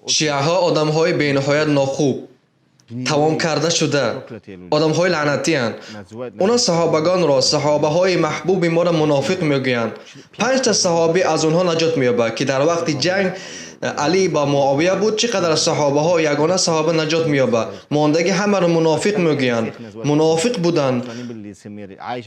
شیعه آدم های بینهایت ناخوب تمام کرده شده آدم های لعنتی هستند. اونا صحابگان را صحابه های محبوب ما را منافق میگویند. 5 تا صحابه از اونها نجات مییابد که در وقت جنگ علی با معاویه بود چقدر صحابه ها یگانه صحابه نجات مییابد. ماندگی همه را منافق میگویند. منافق بودند.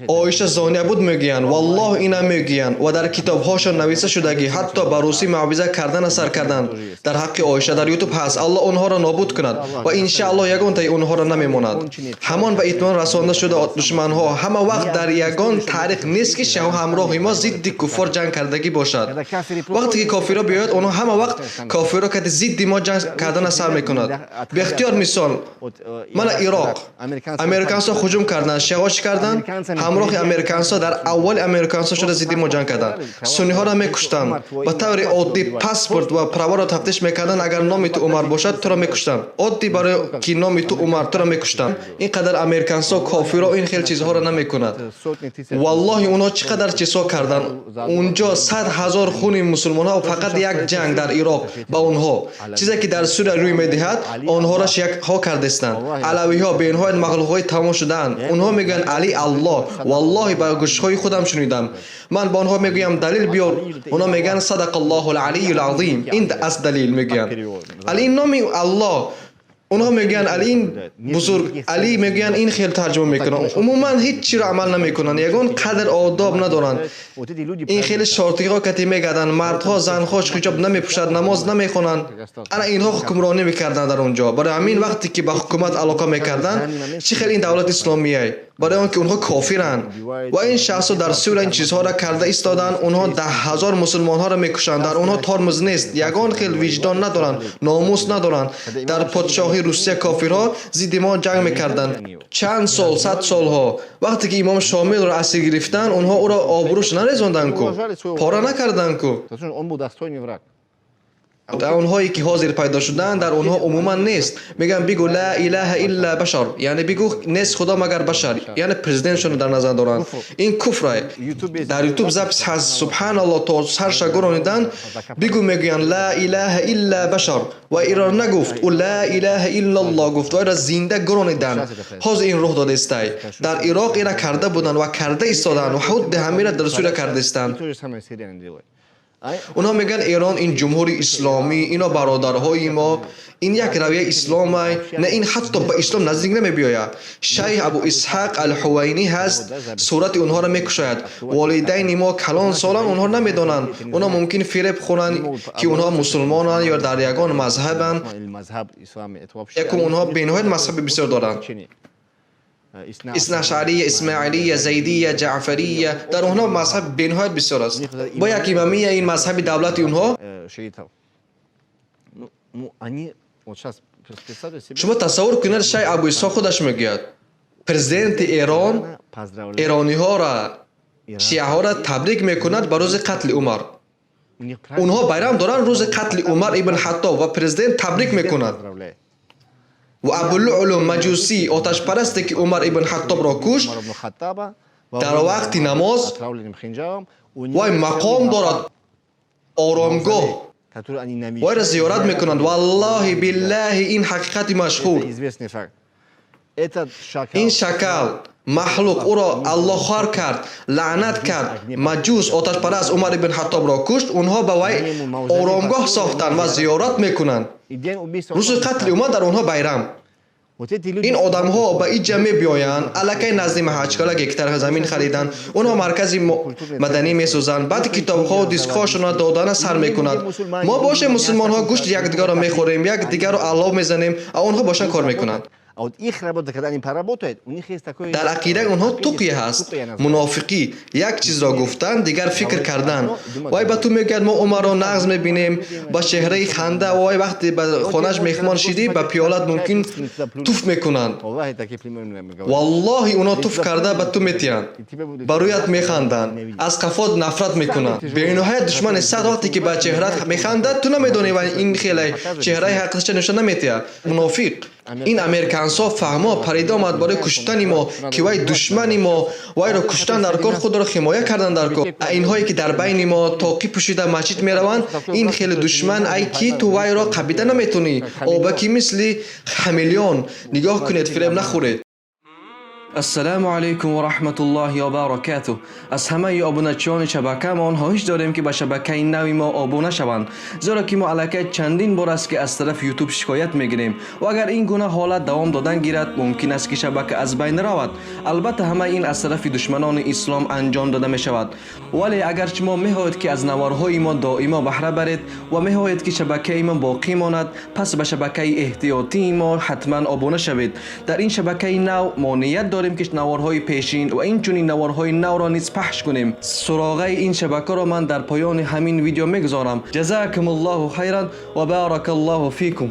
عایشه زانیه بود میگویند والله اینا میگویند و در کتاب هاشون نوشته شده که حتی بروسی معاوضه کردن سر کردن در حق عایشه در یوتیوب هست. الله اونها را نابود کند و ان شاء الله یگان تا اونها را نمیماند. همان به اطمینان رسانده شده دشمن ها همه وقت در یگان تاریخ نیست که شاه همراه ما ضد کفار جنگ کردگی باشد. وقتی که کافرها بیاید اونها همه وقت کافرها که ضد ما جنگ کردن سر میکند. به اختیار مثال من عراق امریکانسا هجوم کردن شیعاش کردن همراه امریکانسا در اول امریکانسا شده ضد ما جنگ کردن سنی ها را میکشتن به طور عادی پاسپورت و پروا را تفتیش میکردن اگر نام تو عمر باشد تو را میکشتن عادی برای کی نام تو عمر تو را میکشتن. اینقدر امریکانسا کافرها این خیلی چیزها را نمیکند. والله اونها چقدر چیزها کردن اونجا 100,000 خون مسلمان ها و فقط یک جنگ در عراق با اونها چیزی که در سوریه روی میدهد آنها را شیعه ها کردستند. علوی ها به اینها مغلوب های تمام شدند. اونها میگن علی الله والله با گوش های خودم شنیدم. من با آنها میگویم دلیل بیار اونها میگن صدق الله العلی العظیم. این از دلیل میگن علی نام الله اونها میگن علی بزرگ علی میگن این خیلی ترجمه میکنن عموما هیچ چی را عمل نمیکنن یگان قدر آداب ندارن. این خیلی شرطی ها که میگردن مردها زنها حجاب نمیپوشند نماز نمیخونن انا اینها حکمرانی میکردن در اونجا. برای همین وقتی که به حکومت علاقه میکردن چه خیلی این دولت اسلامیه برای آنکه اونها کافرن و این شخصا در سوریه این چیزها را کرده ایستادن. اونها 10,000 مسلمان ها را میکشند. در اونها ترمز نیست یگان خیلی وجدان ندارن ناموس ندارن. در پادشاهی روسیه کافرها ضد ما جنگ میکردن چند سال 100 سال ها. وقتی که امام شامل را اسیر گرفتن اونها او را آبروش نریزوندن کو پاره نکردن کو. در اونهایی که حاضر پیدا شدن در اونها عموما نیست. میگن بگو لا اله الا بشر یعنی بگو نیست خدا مگر بشر یعنی پرزیدنتشون در نظر دارن. این کفره. در یوتیوب ضبط هست سبحان الله تا سرش گرانیدن بگو میگن لا اله الا بشر و ایران نگفت او لا اله الا الله گفت و ایران زنده گرانیدن. حاضر این روح داده است. در عراق اینا کرده بودن و کرده ایستادن و حد همین در سوریه کرده استند. اونها میگن ایران این جمهوری اسلامی اینا برادرهای ما این یک رویه اسلام نه این حتی به اسلام نزدیک نمیبیاید. شیخ ابو اسحاق الحوینی هست صورت اونها را میکشاید. والدین ما کلان سالان اونها نمیدونن. اونها ممکن فریب خورن که اونها مسلمانن یا در یگان مذهبن یکم اونها بینهای مذهب بسیار دارن اثناعشریه اسماعیلیه زیدیه جعفریه در اونها مذهب بینهایت بسیار است. با یک امامیه این مذهب دولت اونها شما تصور کنید شیخ ابو اسحاق خودش میگوید پرزیدنت ایران ایرانی ها را شیعه ها را تبریک میکند به روز قتل عمر. اونها بیرام دارن روز قتل عمر ابن خطاب و پرزیدنت تبریک میکند. و ابوالعلا مجوسی آتش پرستی که عمر ابن خطاب را کشت در وقت نماز و مقام دارد آرامگاه و را زیارت میکنند. والله بالله این حقیقت مشهور. این شکل مخلوق او را الله خوار کرد لعنت کرد مجوس آتش پرست عمر ابن خطاب را کشت. اونها به وی آرامگاه ساختند و زیارت میکنند. روز قتل عمر در اونها بیرام. این آدم ها به این جمع بیایند الکی نزد محاجکالا یک طرح زمین خریدن اونها مرکز مدنی میسازند بعد کتاب ها و دیسک هاشون دادن سر میکنند. ما باشه مسلمان ها گوشت یک دیگر را میخوریم یک دیگر را علاب میزنیم اونها باشن کار میکنند. در عقیده اونها توقیه هست منافقی یک چیز را گفتن دیگر فکر کردن. وای به تو میگد ما عمر را نغز میبینیم با چهره خنده وای وقتی به خانهش میخمان شدی به پیالت ممکن توف میکنند. والله اونا توف کرده به تو میتیند برویت میخندند از قفات نفرت میکنند. به نهایت دشمن صد وقتی که به چهرت میخندد تو نمیدونی و این خیلی چهره حقیقتش نشان نمیتیه. منافق این امریکانسا فهما پرید آمد برای کشتن ما که وای دشمن ما وای را کشتن در کار خود را حمایت کردن در کار. اینهایی که در بین ما تاقی پوشیده مسجد میروند این خیلی دشمن ای کی تو وای را قبیده نمیتونی آبکی مثل خمیلیون نگاه کنید فریب نخورید. السلام علیکم و رحمت الله و برکاته. از همه ابونچیان شبکه‌مان خواهش داریم که به شبکه نوی ما ابونه شوند، زیرا که ما علاقه چندین بار است که از طرف یوتیوب شکایت میگیریم و اگر این گونه حالت دوام دادن گیرد ممکن است که شبکه از بین رود. البته همه این از طرف دشمنان اسلام انجام داده می شود، ولی اگرچه ما می‌خواهید که از نوارهای ما دائما بهره برید و می‌خواهید که شبکه ما باقی ماند، پس به شبکه احتیاطی ما حتما ابونه شوید. در این شبکه نو ما نیت داریم که نوارهای پیشین و این چنین نوارهای نو را نیز پخش کنیم. سراغه این شبکه را من در پایان همین ویدیو میگذارم. جزاکم الله خیرا و بارک الله فیکم.